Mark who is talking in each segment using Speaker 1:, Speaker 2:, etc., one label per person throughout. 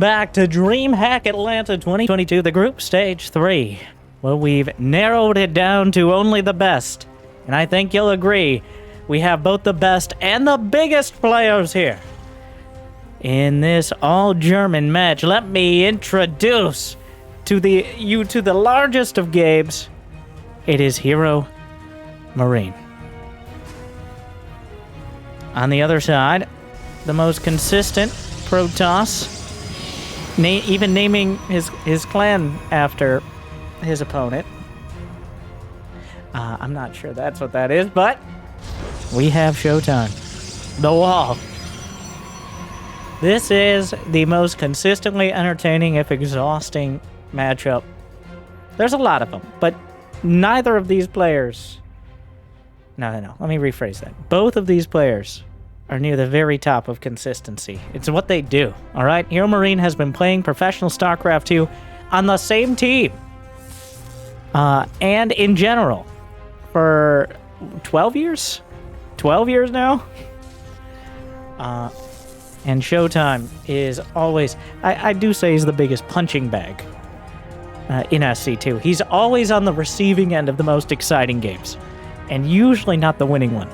Speaker 1: Back to DreamHack Atlanta 2022, the group stage 3. Well, we've narrowed it down to only the best. And I think you'll agree, we have both the best and the biggest players here. In this all-German match, let me introduce you to the largest of Gabes. It is HeRoMaRinE. On the other side, the most consistent Protoss, even naming his clan after his opponent. I'm not sure that's what that is, but we have ShoWTimE. The Wall. This is the most consistently entertaining, if exhausting, matchup. There's a lot of them, but neither of these players... No. Let me rephrase that. Both of these players are near the very top of consistency. It's what they do, all right? HeRoMaRinE has been playing professional StarCraft 2 on the same team and in general for 12 years? 12 years now? And ShoWTimE is always... I do say he's the biggest punching bag in SC2. He's always on the receiving end of the most exciting games, and usually not the winning one.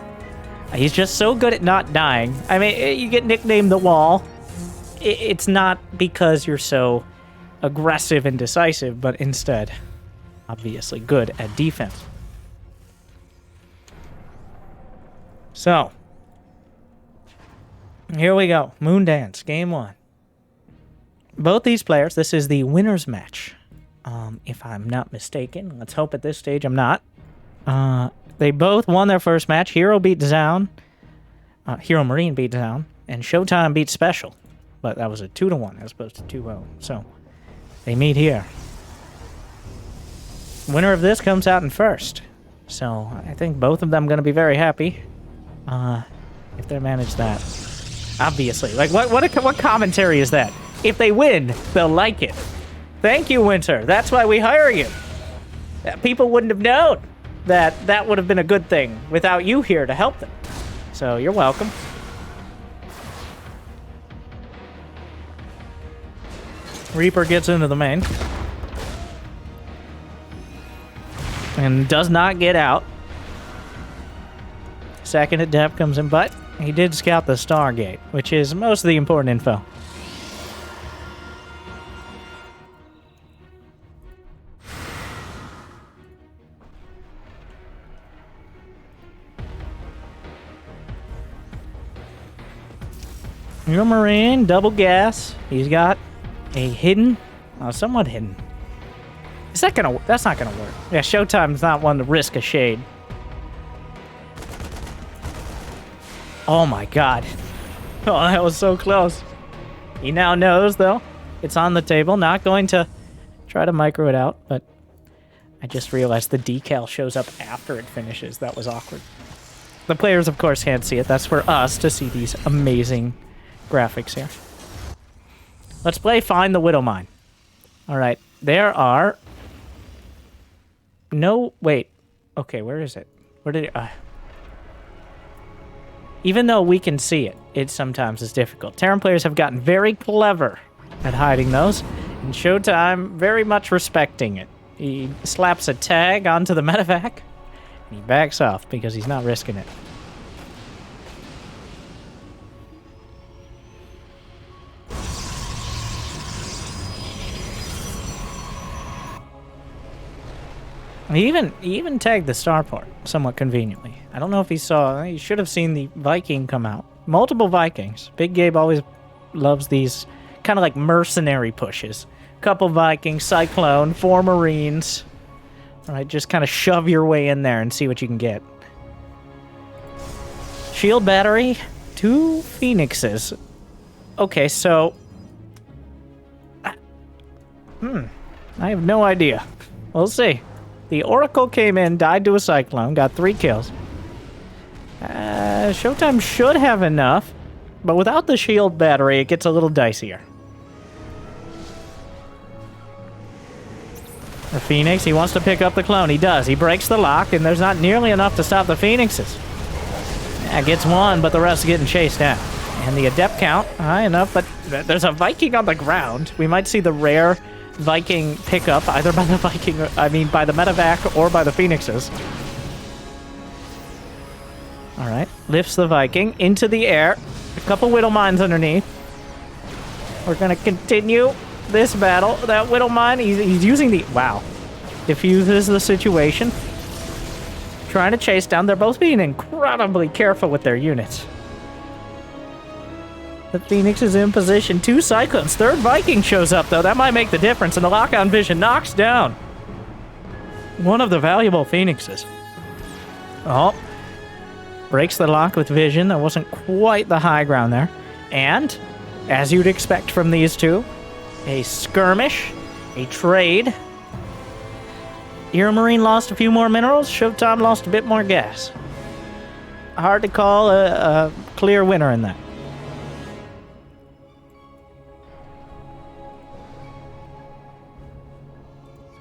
Speaker 1: He's just so good at not dying. I mean, you get nicknamed The Wall. It's not because you're so aggressive and decisive, but instead, obviously, good at defense. So, here we go. Moondance, game 1. Both these players, this is the winner's match. If I'm not mistaken. Let's hope at this stage I'm not. They both won their first match. HeRo beat Down. HeRoMaRinE beat Down. And ShoWTimE beat Special. But that was a 2-1 as opposed to 2-0. So, they meet here. Winner of this comes out in first. So, I think both of them going to be very happy. If they manage that. Obviously. Like, what commentary is that? If they win, they'll like it. Thank you, Winter. That's why we hire you. People wouldn't have known that would have been a good thing without you here to help them. So, you're welcome. Reaper gets into the main. And does not get out. Second at depth comes in, but he did scout the Stargate, which is most of the important info. HeRoMaRinE, double gas. He's got a hidden, somewhat hidden. That's not gonna work. Yeah, ShoWTimE's not one to risk a shade. Oh my god. Oh, that was so close. He now knows, though. It's on the table. Not going to try to micro it out, but I just realized the decal shows up after it finishes. That was awkward. The players, of course, can't see it. That's for us to see these amazing graphics here. Let's play Find the Widow Mine. All right. There are... No... Wait. Okay, where is it? Where did it... Even though we can see it, it sometimes is difficult. Terran players have gotten very clever at hiding those, and ShoWTimE very much respecting it. He slaps a tag onto the medevac, and he backs off because he's not risking it. He even tagged the starport somewhat conveniently. I don't know if he saw... He should have seen the Viking come out. Multiple Vikings. Big Gabe always loves these kind of like mercenary pushes. Couple Vikings, Cyclone, 4 Marines. All right, just kind of shove your way in there and see what you can get. Shield battery, 2 Phoenixes. Okay, so... I have no idea. We'll see. The Oracle came in, died to a Cyclone, got 3 kills. ShoWTimE should have enough, but without the shield battery, it gets a little dicier. The Phoenix, he wants to pick up the clone. He does. He breaks the lock, and there's not nearly enough to stop the Phoenixes. Yeah, gets one, but the rest are getting chased down. And the adept count, high enough, but there's a Viking on the ground. We might see the rare Viking pickup, either by the Viking, by the medevac or by the Phoenixes. All right, lifts the Viking into the air. A couple Whittle Mines underneath. We're gonna continue this battle. That Whittle Mine, he's using the... Wow. Diffuses the situation. Trying to chase down. They're both being incredibly careful with their units. The Phoenix is in position. 2 Cyclones. 3rd Viking shows up, though. That might make the difference. And the lock-on vision knocks down one of the valuable Phoenixes. Oh. Breaks the lock with vision. That wasn't quite the high ground there. And, as you'd expect from these two, a skirmish, a trade. HeRoMaRinE lost a few more minerals. ShoWTimE lost a bit more gas. Hard to call a clear winner in that.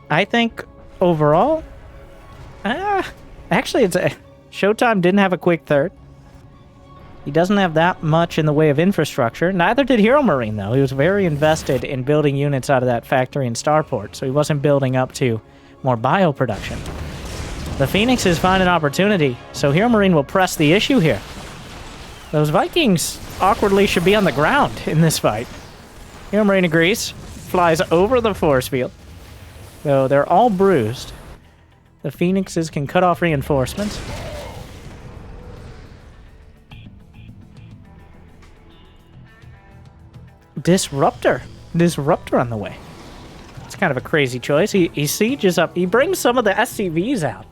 Speaker 1: I think overall, actually, ShoWTimE didn't have a quick third. He doesn't have that much in the way of infrastructure. Neither did HeRoMaRinE, though. He was very invested in building units out of that factory in Starport, so he wasn't building up to more bioproduction. The Phoenixes find an opportunity, so HeRoMaRinE will press the issue here. Those Vikings awkwardly should be on the ground in this fight. HeRoMaRinE agrees, flies over the force field. Though they're all bruised, the Phoenixes can cut off reinforcements. Disruptor on the way. It's kind of a crazy choice. He sieges up. He brings some of the SCVs out.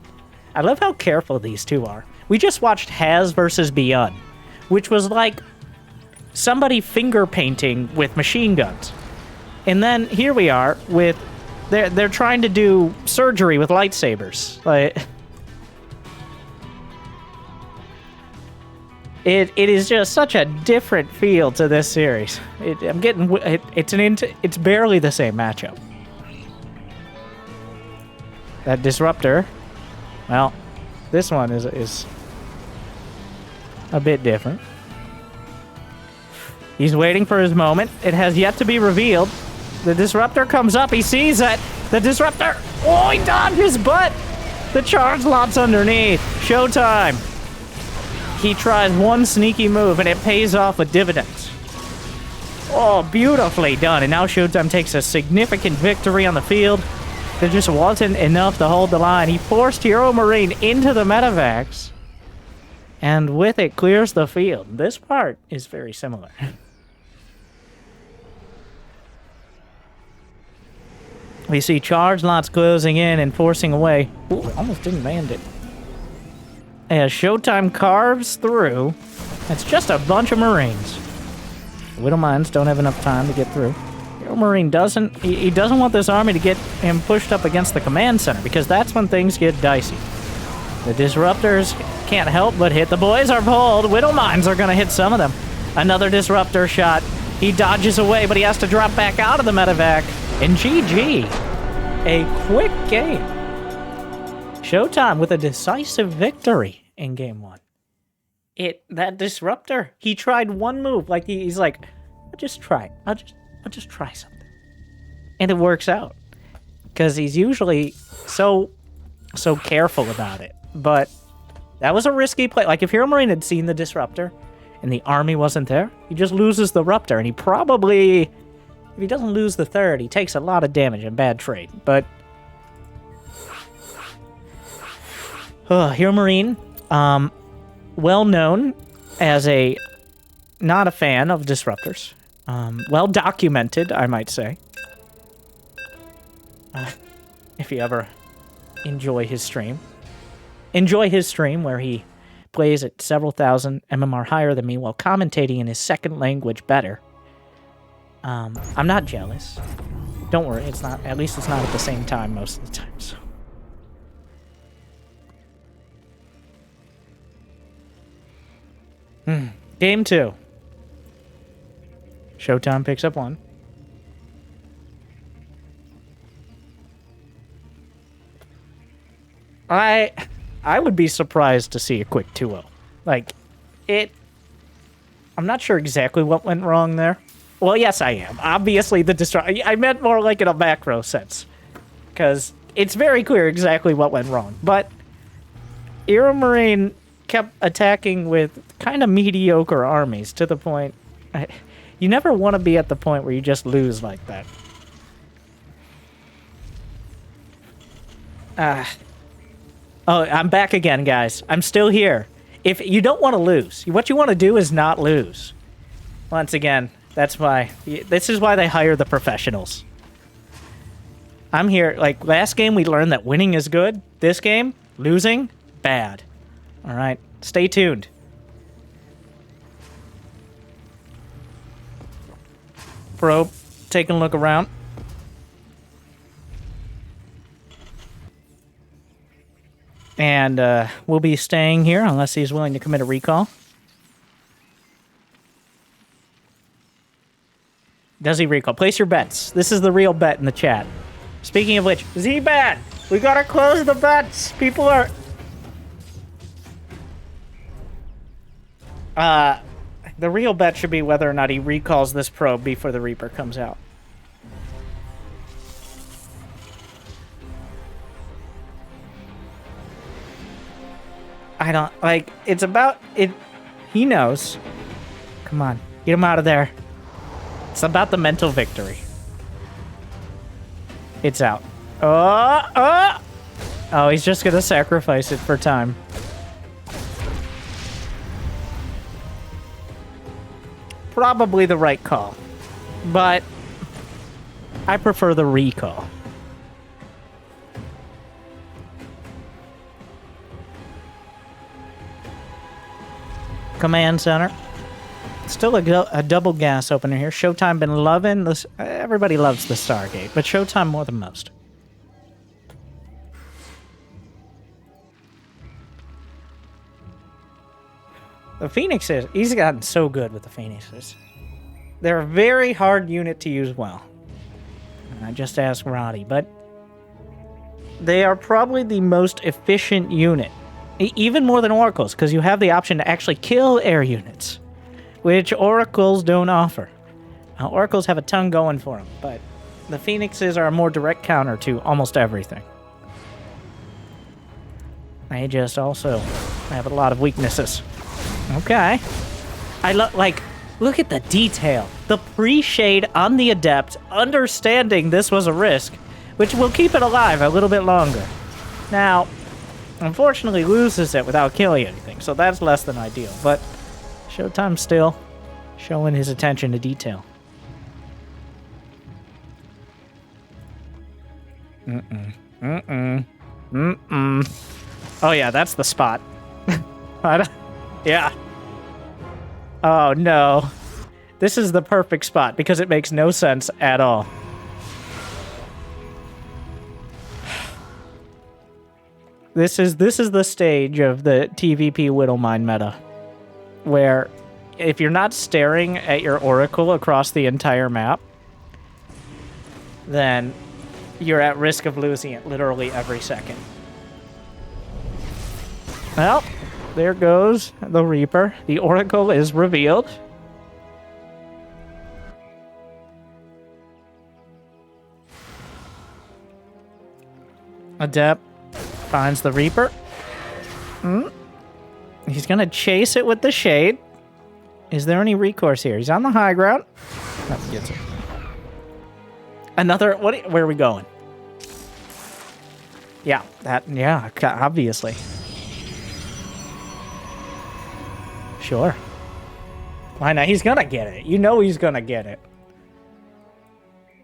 Speaker 1: I love how careful these two are. We just watched Has versus Beyond, which was like somebody finger painting with machine guns. And then here we are with they're trying to do surgery with lightsabers. Like It is just such a different feel to this series. It's barely the same matchup. That disruptor, well, this one is a bit different. He's waiting for his moment. It has yet to be revealed. The disruptor comes up. He sees that the disruptor. Oh, he dodged his butt. The charge lot's underneath. ShoWTimE. He tries one sneaky move, and it pays off with dividends. Oh, beautifully done. And now ShoWTimE takes a significant victory on the field. There just wasn't enough to hold the line. He forced HeRoMaRinE into the medevacs, and with it, clears the field. This part is very similar. We see charge lots closing in and forcing away. Ooh, almost didn't land it. As ShoWTimE carves through, it's just a bunch of Marines. Whittle Mines don't have enough time to get through. HeRoMaRinE doesn't. He doesn't want this army to get him pushed up against the command center, because that's when things get dicey. The disruptors can't help but hit. The boys are pulled. Whittle Mines are going to hit some of them. Another disruptor shot. He dodges away, but he has to drop back out of the medevac. And GG. A quick game. ShoWTimE with a decisive victory in game one. That disruptor, he tried one move. Like he's like, I'll just try. I'll just try something. And it works out. Because he's usually so careful about it. But that was a risky play. Like if HeRoMaRinE had seen the disruptor and the army wasn't there, he just loses the Ruptor. And he probably, if he doesn't lose the third, he takes a lot of damage and bad trade. But HeRoMaRinE, well known as not a fan of disruptors. Well documented, I might say. If you ever enjoy his stream. Enjoy his stream where he plays at several thousand MMR higher than me while commentating in his second language better. I'm not jealous. Don't worry, it's not. At least it's not at the same time most of the time. So. Game 2. ShoWTimE picks up one. I would be surprised to see a quick 2-0. Like, I'm not sure exactly what went wrong there. Well, yes, I am. Obviously, I meant more like in a macro sense. Because it's very clear exactly what went wrong. But HeRoMaRinE kept attacking with kind of mediocre armies to the point... you never want to be at the point where you just lose like that. Oh, I'm back again, guys. I'm still here. If you don't want to lose, what you want to do is not lose. Once again, that's why... This is why they hire the professionals. I'm here. Like, last game we learned that winning is good. This game, losing, bad. All right, stay tuned. Probe, taking a look around. And we'll be staying here unless he's willing to commit a recall. Does he recall? Place your bets. This is the real bet in the chat. Speaking of which, Z-Bet! We gotta close the bets! People are... The real bet should be whether or not he recalls this probe before the Reaper comes out. I don't... Like, it's about... it. He knows. Come on. Get him out of there. It's about the mental victory. It's out. Oh, he's just gonna sacrifice it for time. Probably the right call. But I prefer the recall. Command center. Still a double gas opener here. ShoWTimE been loving this. Everybody loves the Stargate, but ShoWTimE more than most. The Phoenixes, he's gotten so good with the Phoenixes. They're a very hard unit to use well. And I just asked Roddy, but they are probably the most efficient unit. Even more than Oracles, because you have the option to actually kill air units, which Oracles don't offer. Now, Oracles have a ton going for them, but the Phoenixes are a more direct counter to almost everything. They just also have a lot of weaknesses. Okay. Look at the detail. The pre-shade on the Adept, understanding this was a risk, which will keep it alive a little bit longer. Now, unfortunately loses it without killing anything, so that's less than ideal, but ShoWTimE still showing his attention to detail. Oh yeah, that's the spot. Yeah. Oh no. This is the perfect spot because it makes no sense at all. This is the stage of the TVP Widowmine meta, where if you're not staring at your Oracle across the entire map, then you're at risk of losing it literally every second. Well, there goes the Reaper. The Oracle is revealed. Adept finds the Reaper. He's gonna chase it with the Shade. Is there any recourse here? He's on the high ground. That gets it. Another... where are we going? Yeah, obviously. Sure. Why not? He's gonna get it. You know he's gonna get it.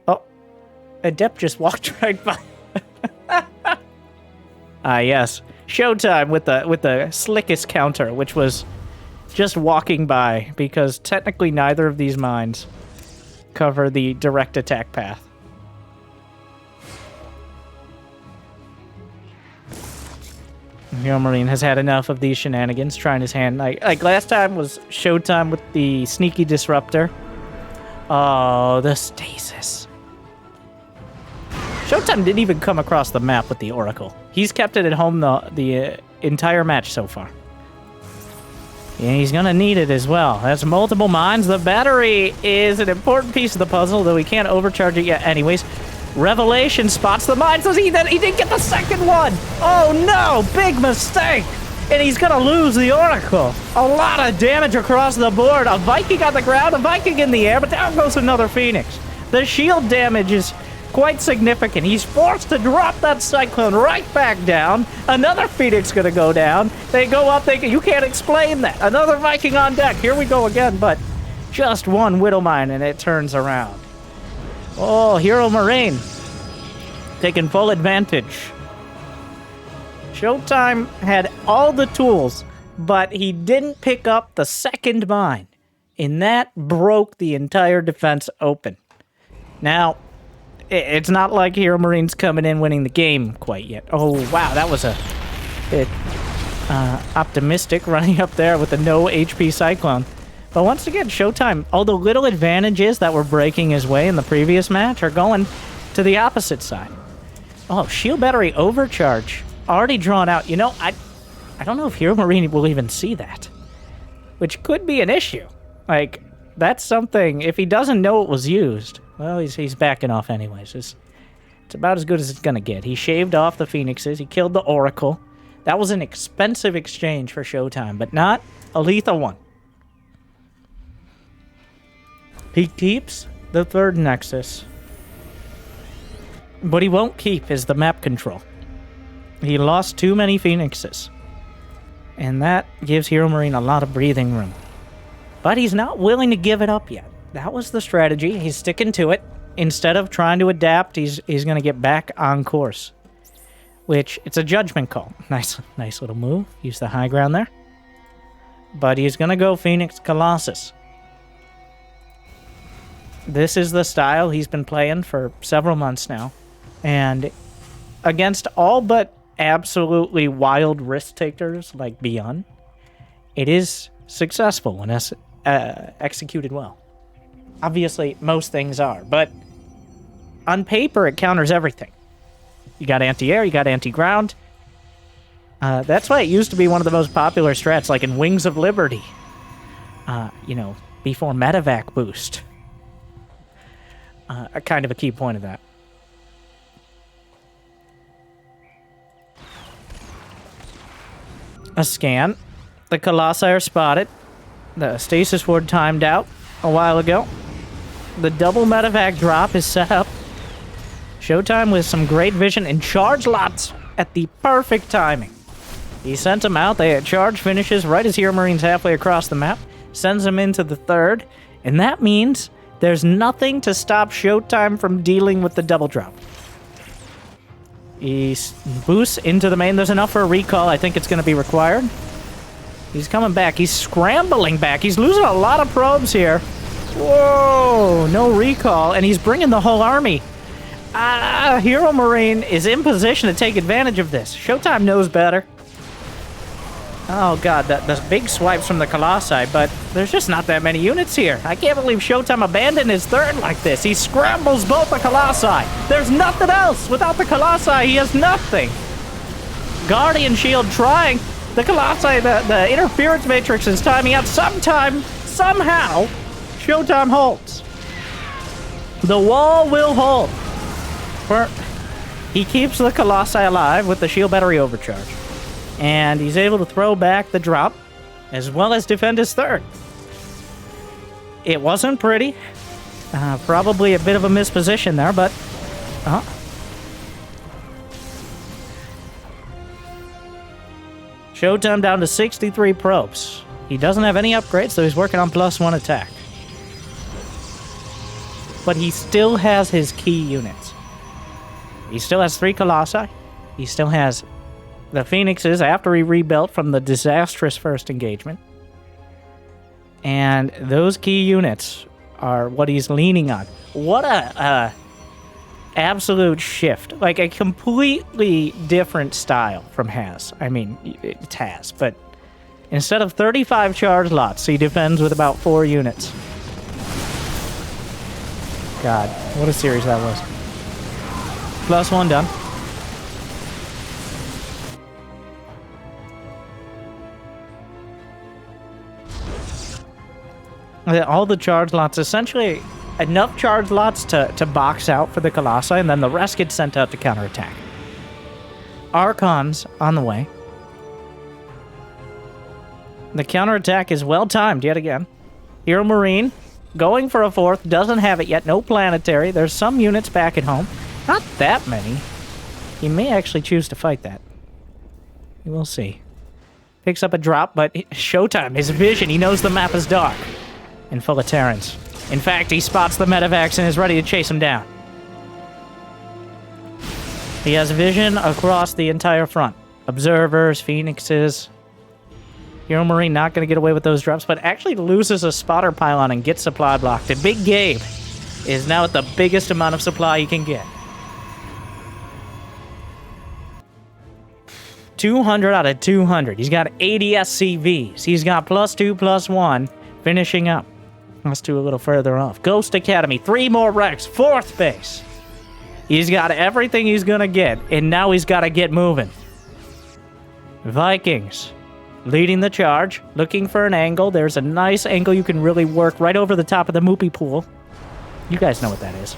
Speaker 1: Oh. Adept just walked right by. Yes. ShoWTimE with the slickest counter, which was just walking by, because technically neither of these mines cover the direct attack path. HeRoMaRinE has had enough of these shenanigans, trying his hand. Like last time was ShoWTimE with the sneaky disruptor. Oh, the stasis. ShoWTimE didn't even come across the map with the Oracle. He's kept it at home the entire match so far. And he's gonna need it as well. That's multiple mines. The battery is an important piece of the puzzle, though he can't overcharge it yet anyways. Revelation spots the mines. He didn't get the second one. Oh no, big mistake. And he's gonna lose the Oracle. A lot of damage across the board. A Viking on the ground, a Viking in the air, but down goes another Phoenix. The shield damage is quite significant. He's forced to drop that Cyclone right back down. Another Phoenix gonna go down. They go up, you can't explain that. Another Viking on deck. Here we go again, but just one Widow Mine and it turns around. Oh, HeRoMaRinE taking full advantage. ShoWTimE had all the tools, but he didn't pick up the second mine, and that broke the entire defense open. Now, it's not like HeRoMaRinE's coming in winning the game quite yet. Oh, wow, that was a bit optimistic running up there with the no HP Cyclone. But once again, ShoWTimE, all the little advantages that were breaking his way in the previous match are going to the opposite side. Oh, shield battery overcharge. Already drawn out. You know, I don't know if HeRoMaRinE will even see that. Which could be an issue. Like, that's something, if he doesn't know it was used, well, he's backing off anyways. It's about as good as it's gonna get. He shaved off the Phoenixes. He killed the Oracle. That was an expensive exchange for ShoWTimE, but not a lethal one. He keeps the third Nexus. What he won't keep is the map control. He lost too many Phoenixes. And that gives HeRoMaRinE a lot of breathing room. But he's not willing to give it up yet. That was the strategy. He's sticking to it. Instead of trying to adapt, he's going to get back on course. Which, it's a judgment call. Nice little move. Use the high ground there. But he's going to go Phoenix Colossus. This is the style he's been playing for several months now. And against all but absolutely wild risk takers like Beyond, it is successful when executed well. Obviously, most things are, but on paper, it counters everything. You got anti-air, you got anti-ground. That's why it used to be one of the most popular strats, like in Wings of Liberty. You know, before Medevac boost. A kind of a key point of that. A scan. The Colossi are spotted. The Stasis Ward timed out a while ago. The double Medevac drop is set up. ShoWTimE with some great vision and charge lots at the perfect timing. He sent them out. They charge finishes right as HeRoMaRinE's halfway across the map. Sends them into the third. And that means there's nothing to stop ShoWTimE from dealing with the double drop. He boosts into the main. There's enough for a recall. I think it's going to be required. He's coming back. He's scrambling back. He's losing a lot of probes here. Whoa, no recall. And he's bringing the whole army. HeRoMaRinE is in position to take advantage of this. ShoWTimE knows better. Oh god, the big swipes from the Colossi, but there's just not that many units here. I can't believe ShoWTimE abandoned his third like this. He scrambles both the Colossi. There's nothing else. Without the Colossi, he has nothing. Guardian Shield trying. The Colossi, the interference matrix is timing out. Sometime, somehow, ShoWTimE holds. The wall will hold. He keeps the Colossi alive with the shield battery overcharge. And he's able to throw back the drop, as well as defend his third. It wasn't pretty. Probably a bit of a misposition there, but... ShoWTimE down to 63 probes. He doesn't have any upgrades, so he's working on +1 attack. But he still has his key units. He still has 3 Colossi. He still has the Phoenixes after he rebuilt from the disastrous first engagement. And those key units are what he's leaning on. What a absolute shift. Like a completely different style from Haz. I mean, it's Haz, but instead of 35 charge lots, he defends with about 4 units. God, what a series that was. +1 done. All the charge lots, essentially enough charge lots to box out for the Colossi, and then the rest get sent out to counterattack. Archons on the way. The counterattack is well timed yet again. HeRoMaRinE going for a fourth, doesn't have it yet, no planetary. There's some units back at home. Not that many. He may actually choose to fight that. We will see. Picks up a drop, but ShoWTimE, his vision, he knows the map is dark and full of Terrans. In fact, he spots the medevacs and is ready to chase him down. He has vision across the entire front. Observers, Phoenixes. HeRoMaRinE not going to get away with those drops, but actually loses a spotter pylon and gets supply blocked. And Big Gabe is now at the biggest amount of supply he can get. 200 out of 200. He's got 80 SCVs. He's got +2/+1 finishing up. Let's do a little further off. Ghost Academy, 3 more wrecks, 4th base. He's got everything he's going to get, and now he's got to get moving. Vikings leading the charge, looking for an angle. There's a nice angle you can really work right over the top of the Moopy pool. You guys know what that is.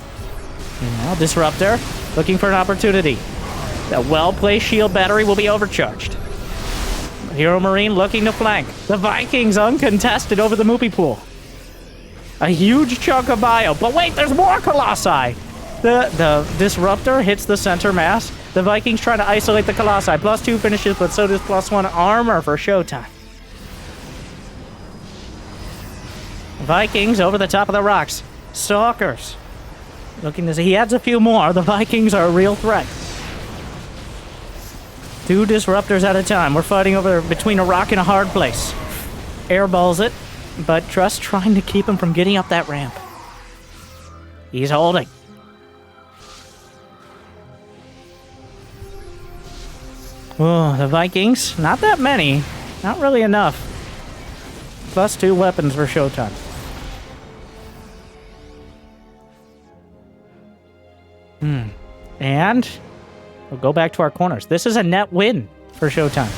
Speaker 1: Now, Disruptor looking for an opportunity. That well-placed shield battery will be overcharged. HeRoMaRinE looking to flank. The Vikings uncontested over the Moopy pool. A huge chunk of bio. But wait, there's more Colossi! The Disruptor hits the center mass. The Vikings trying to isolate the Colossi. +2 finishes, but so does +1 armor for ShoWTimE. Vikings over the top of the rocks. Stalkers. Looking to see. He adds a few more. The Vikings are a real threat. 2 Disruptors at a time. We're fighting over between a rock and a hard place. Airballs it, but Trust trying to keep him from getting up that ramp. He's holding. Oh, the Vikings, not that many. Not really enough. +2 weapons for ShoWTimE. And we'll go back to our corners. This is a net win for ShoWTimE,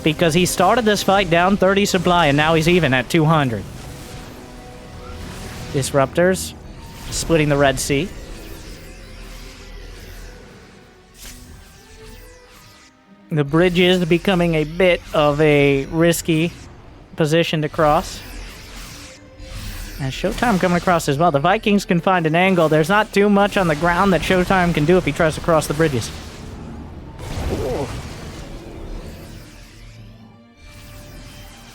Speaker 1: because he started this fight down 30 supply, and now he's even at 200. Disruptors splitting the Red Sea. The bridge is becoming a bit of a risky position to cross. And ShoWTimE coming across as well. The Vikings can find an angle. There's not too much on the ground that ShoWTimE can do if he tries to cross the bridges. Ooh.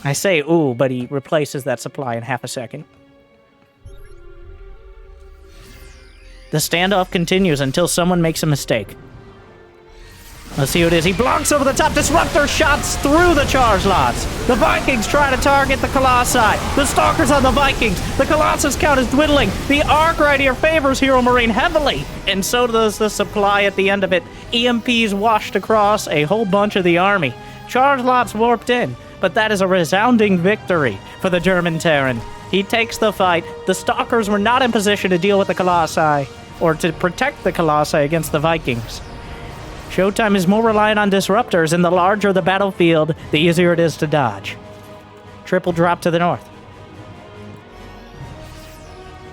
Speaker 1: I say ooh, but he replaces that supply in half a second. The standoff continues until someone makes a mistake. Let's see who it is. He blocks over the top. Disruptor shots through the charge lots. The Vikings try to target the Colossi. The Stalkers on the Vikings. The Colossus count is dwindling. The arc right here favors HeRoMaRinE heavily. And so does the supply at the end of it. EMPs washed across a whole bunch of the army. Charge lots warped in. But that is a resounding victory for the German Terran. He takes the fight. The Stalkers were not in position to deal with the Colossi, or to protect the Colossi against the Vikings. ShoWTimE is more reliant on Disruptors, and the larger the battlefield, the easier it is to dodge. Triple drop to the north.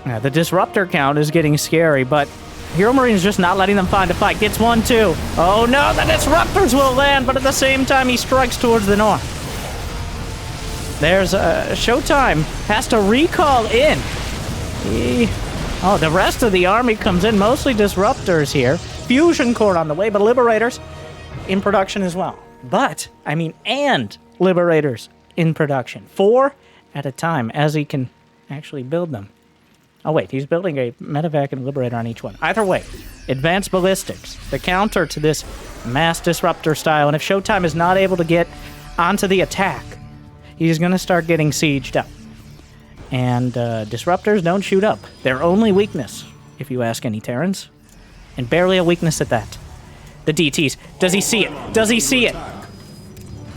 Speaker 1: Now, the Disruptor count is getting scary, but HeRoMaRinE is just not letting them find a fight. Gets 1, 2. Oh no, the Disruptors will land, but at the same time he strikes towards the north. There's ShoWTimE has to recall in. The rest of the army comes in, mostly Disruptors here. Fusion core on the way, but Liberators in production as well. And Liberators in production. 4 at a time, as he can actually build them. Oh wait, he's building a medevac and Liberator on each one. Either way, advanced ballistics, the counter to this mass Disruptor style, and if ShoWTimE is not able to get onto the attack, he's going to start getting sieged up. And Disruptors don't shoot up. Their only weakness, if you ask any Terrans. And barely a weakness at that. The DTs. Does he see it? Does he see it?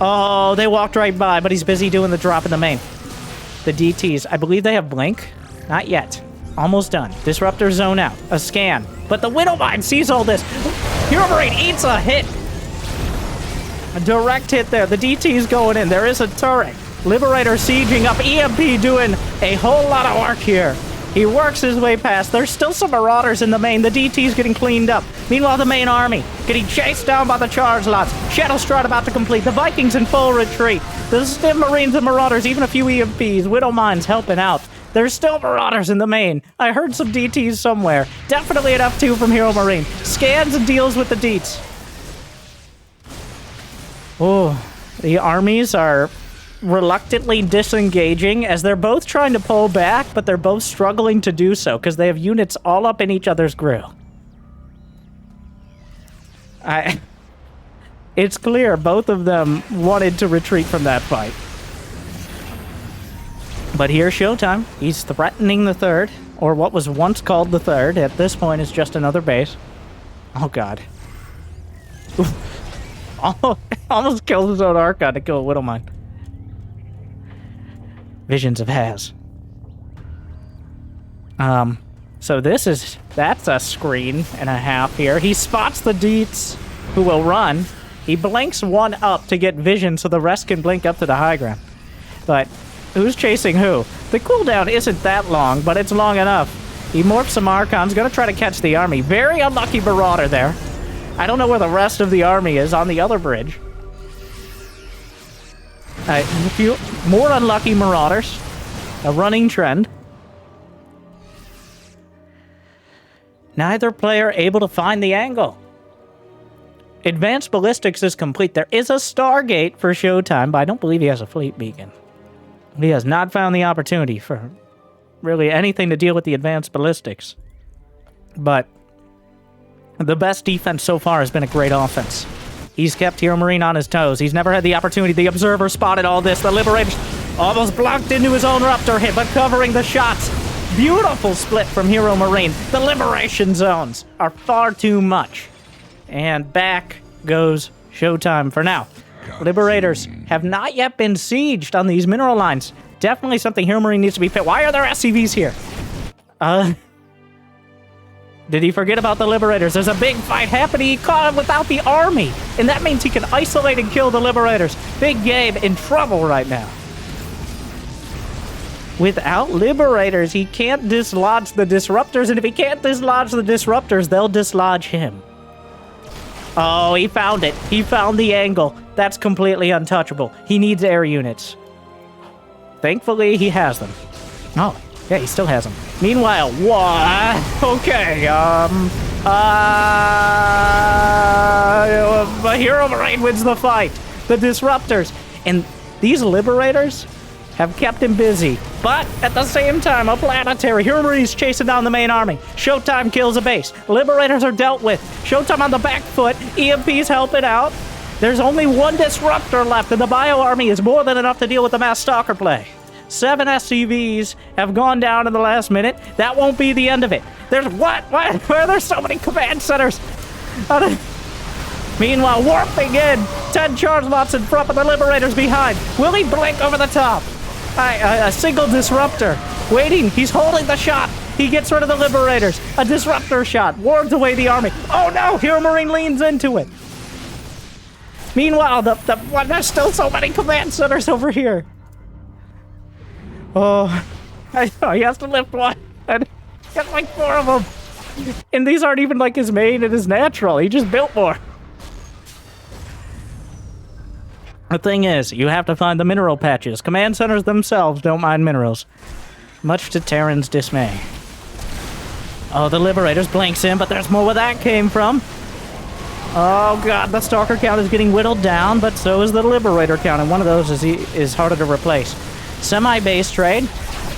Speaker 1: Oh, they walked right by, but he's busy doing the drop in the main. The DTs. I believe they have blink. Not yet. Almost done. Disruptor zone out. A scan. But the Widowmine sees all this. HeRoMaRinE eats a hit. A direct hit there. The DT's going in. There is a turret. Liberator sieging up. EMP doing a whole lot of work here. He works his way past. There's still some Marauders in the main. The DT's getting cleaned up. Meanwhile, the main army getting chased down by the charge lots. Shadow Strut about to complete. The Vikings in full retreat. The Stim Marines and Marauders, even a few EMPs. Widow Mines helping out. There's still Marauders in the main. I heard some DTs somewhere. Definitely an F2 from HeRoMaRinE. Scans and deals with the deets. Oh, the armies are reluctantly disengaging as they're both trying to pull back, but they're both struggling to do so because they have units all up in each other's grill. It's clear both of them wanted to retreat from that fight. But here's ShoWTimE. He's threatening the third, or what was once called the third. At this point, is just another base. Oh, God. Almost killed his own Archon to kill a Widow Mine. Visions of Haz. So that's a screen and a half here. He spots the deets who will run. He blinks one up to get vision so the rest can blink up to the high ground. But who's chasing who? The cooldown isn't that long, but it's long enough. He morphs some Archons, gonna try to catch the army. Very unlucky Marauder there. I don't know where the rest of the army is on the other bridge. A few more unlucky Marauders. A running trend. Neither player able to find the angle. Advanced Ballistics is complete. There is a Stargate for ShoWTimE, but I don't believe he has a fleet beacon. He has not found the opportunity for really anything to deal with the Advanced Ballistics. But the best defense so far has been a great offense. He's kept HeRoMaRinE on his toes. He's never had the opportunity. The Observer spotted all this. The Liberators almost blocked into his own Ruptor hit, but covering the shots. Beautiful split from HeRoMaRinE. The Liberation Zones are far too much. And back goes ShoWTimE for now. Liberators have not yet been sieged on these mineral lines. Definitely something HeRoMaRinE needs to be fit. Why are there SCVs here? Did he forget about the Liberators? There's a big fight happening. He caught him without the army. And that means he can isolate and kill the Liberators. Big Gabe in trouble right now. Without Liberators, he can't dislodge the Disruptors. And if he can't dislodge the Disruptors, they'll dislodge him. Oh, he found it. He found the angle. That's completely untouchable. He needs air units. Thankfully, he has them. Oh, yeah, he still has them. Meanwhile, what? Okay, HeRoMaRinE wins the fight. The Disruptors. And these Liberators have kept him busy. But at the same time, a planetary. HeRoMaRinE's chasing down the main army. ShoWTimE kills a base. Liberators are dealt with. ShoWTimE on the back foot. EMP's helping out. There's only one Disruptor left, and the Bio Army is more than enough to deal with the mass stalker play. 7 SCVs have gone down in the last minute. That won't be the end of it. There's what? Why are there so many command centers? Meanwhile, warping in. 10 charge lots in front, but the Liberators behind. Will he blink over the top? A single Disruptor. Waiting. He's holding the shot. He gets rid of the Liberators. A Disruptor shot. Wards away the army. Oh no! HeRoMaRinE leans into it. Meanwhile, there's still so many command centers over here. Oh, I know, he has to lift one. And get like 4 of them. And these aren't even like his main and his natural. He just built more. The thing is, you have to find the mineral patches. Command centers themselves don't mind minerals. Much to Terran's dismay. Oh, the Liberators blinks in, but there's more where that came from. Oh god, the Stalker count is getting whittled down, but so is the Liberator count, and one of those is harder to replace. Semi-base trade.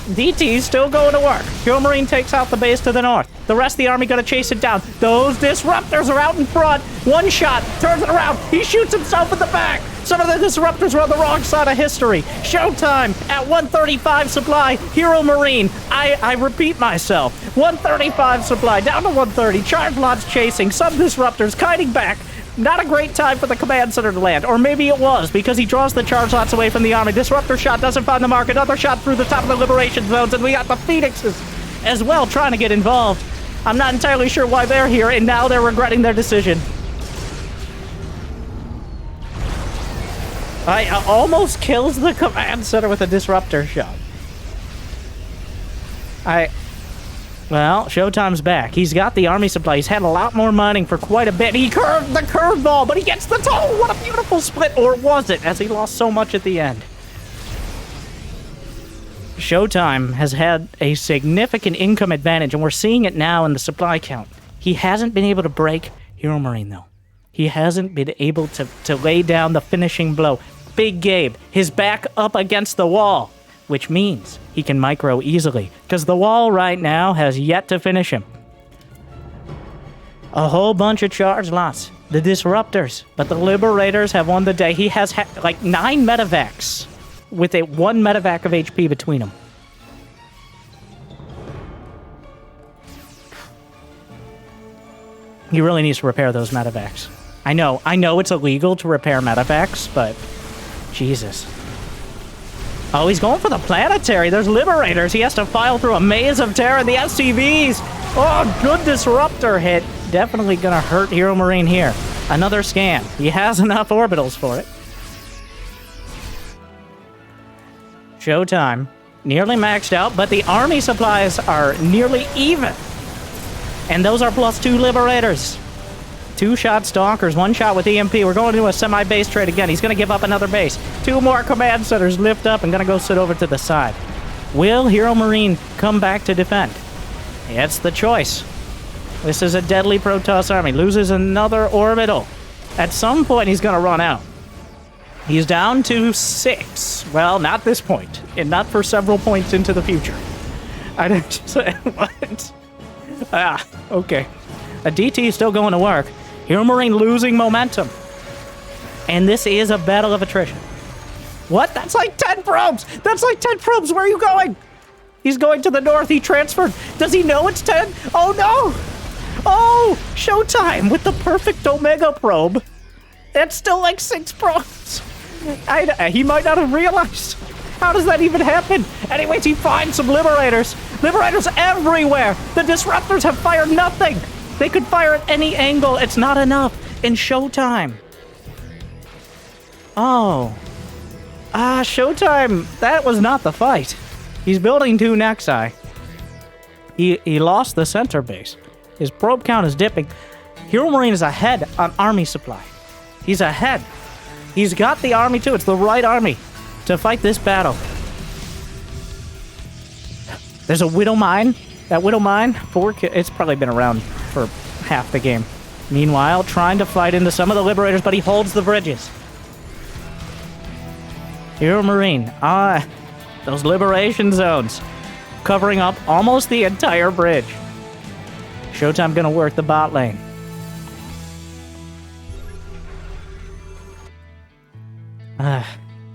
Speaker 1: DT's still going to work. HeRoMaRinE takes out the base to the north. The rest of the army gonna chase it down. Those Disruptors are out in front. One shot, turns it around. He shoots himself in the back. Some of the Disruptors are on the wrong side of history. ShoWTimE at 135 supply. HeRoMaRinE, I repeat myself. 135 supply, down to 130. Charge lots chasing. Some Disruptors kiting back. Not a great time for the command center to land. Or maybe it was, because he draws the charge lots away from the army. Disruptor shot doesn't find the mark. Another shot through the top of the Liberation Zones, and we got the Phoenixes as well trying to get involved. I'm not entirely sure why they're here, and now they're regretting their decision. I almost kills the command center with a Disruptor shot. Well, ShoWTimE's back. He's got the army supply. He's had a lot more mining for quite a bit. He curved the curveball, but he gets the toe. What a beautiful split. Or was it, as he lost so much at the end? ShoWTimE has had a significant income advantage, and we're seeing it now in the supply count. He hasn't been able to break HeRoMaRinE, though. He hasn't been able to lay down the finishing blow. Big Gabe, his back up against the wall, which means he can micro easily, because the wall right now has yet to finish him. A whole bunch of charge lots. The Disruptors, but the Liberators have won the day. He has like 9 medevacs, with a 1 medevac of HP between them. He really needs to repair those medevacs. I know it's illegal to repair medevacs, but Jesus. Oh, he's going for the planetary. There's Liberators. He has to file through a maze of terror. The SCVs. Oh, good Disruptor hit. Definitely gonna hurt HeRoMaRinE here. Another scan. He has enough orbitals for it. ShoWTimE. Nearly maxed out, but the army supplies are nearly even. And those are +2 Liberators. 2-shot Stalkers, 1 shot with EMP. We're going to a semi-base trade again. He's going to give up another base. 2 more command centers lift up and going to go sit over to the side. Will HeRoMaRinE come back to defend? It's the choice. This is a deadly Protoss army. Loses another orbital. At some point, he's going to run out. He's down to 6. Well, not this point, and not for several points into the future. I didn't say what? Okay. A DT is still going to work. HeRoMaRinE losing momentum. And this is a battle of attrition. What? That's like 10 probes! That's like 10 probes! Where are you going? He's going to the north. He transferred. Does he know it's 10? Oh, no! Oh! ShoWTimE with the perfect Omega probe. That's still like 6 probes. He might not have realized. How does that even happen? Anyways, he finds some Liberators. Liberators everywhere. The Disruptors have fired nothing. They could fire at any angle. It's not enough. In ShoWTimE. Oh. ShoWTimE. That was not the fight. He's building 2 Nexi. He lost the center base. His probe count is dipping. HeRoMaRinE is ahead on army supply. He's ahead. He's got the army too. It's the right army to fight this battle. There's a Widow Mine. That Widow Mine, it's probably been around for half the game. Meanwhile, trying to fight into some of the Liberators, but he holds the bridges. HeRoMaRinE. Those liberation zones. Covering up almost the entire bridge. ShoWTimE gonna work the bot lane.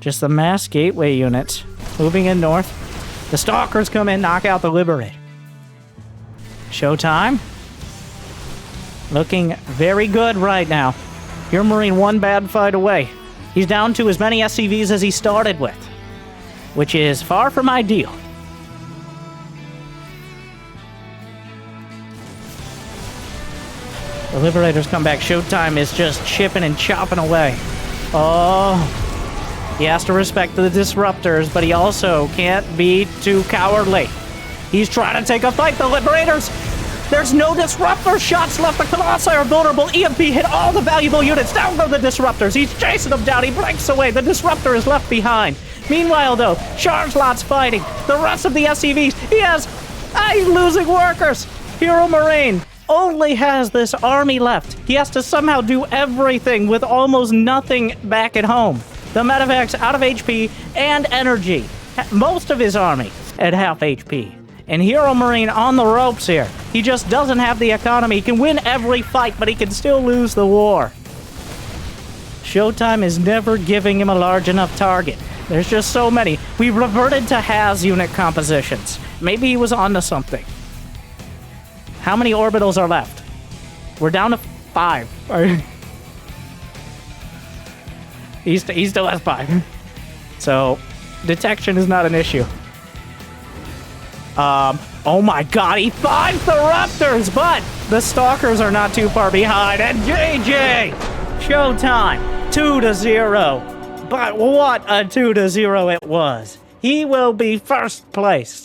Speaker 1: Just the mass gateway units moving in north. The Stalkers come in, knock out the Liberator. ShoWTimE looking very good right now. HeRoMaRinE 1 bad fight away. He's down to as many SCVs as he started with, which is far from ideal. The Liberators come back. ShoWTimE is just chipping and chopping away. Oh, he has to respect the Disruptors, but he also can't be too cowardly. He's trying to take a fight. The Liberators, there's no Disruptor shots left. The Colossi are vulnerable. EMP hit all the valuable units. Down go the Disruptors. He's chasing them down. He breaks away. The Disruptor is left behind. Meanwhile, though, Chargelot's fighting. The rest of the SCVs, he's losing workers. HeRoMaRinE only has this army left. He has to somehow do everything with almost nothing back at home. The medevacs out of HP and energy. Most of his army at half HP. And HeRoMaRinE on the ropes here. He just doesn't have the economy. He can win every fight, but he can still lose the war. ShoWTimE is never giving him a large enough target. There's just so many. We reverted to Has unit compositions. Maybe he was onto something. How many orbitals are left? We're down to 5. He still has 5. So, detection is not an issue. Oh my god, he finds the Raptors, but the Stalkers are not too far behind. And JJ! ShoWTimE, 2-0. But what a 2-0 it was. He will be first place.